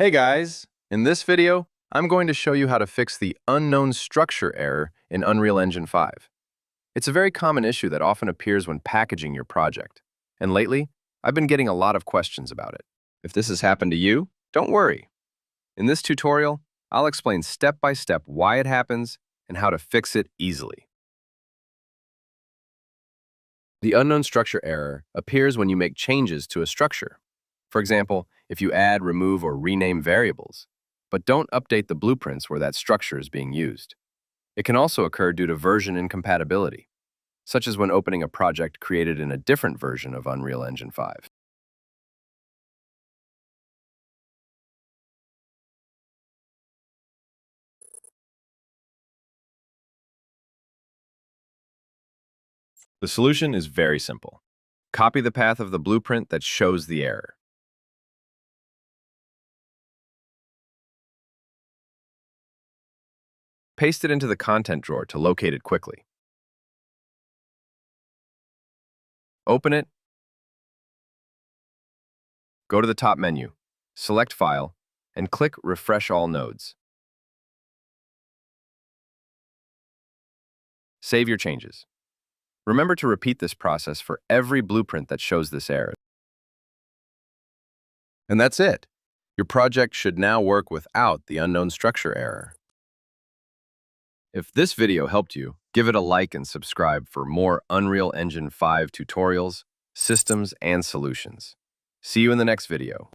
Hey guys! In this video, I'm going to show you how to fix the unknown structure error in Unreal Engine 5. It's a very common issue that often appears when packaging your project. And lately, I've been getting a lot of questions about it. If this has happened to you, don't worry. In this tutorial, I'll explain step by step why it happens and how to fix it easily. The unknown structure error appears when you make changes to a structure. For example, if you add, remove, or rename variables, but don't update the blueprints where that structure is being used. It can also occur due to version incompatibility, such as when opening a project created in a different version of Unreal Engine 5. The solution is very simple. Copy the path of the blueprint that shows the error. Paste it into the content drawer to locate it quickly. Open it, go to the top menu, select File, and click Refresh All Nodes. Save your changes. Remember to repeat this process for every blueprint that shows this error. And that's it. Your project should now work without the unknown structure error. If this video helped you, give it a like and subscribe for more Unreal Engine 5 tutorials, systems, and solutions. See you in the next video.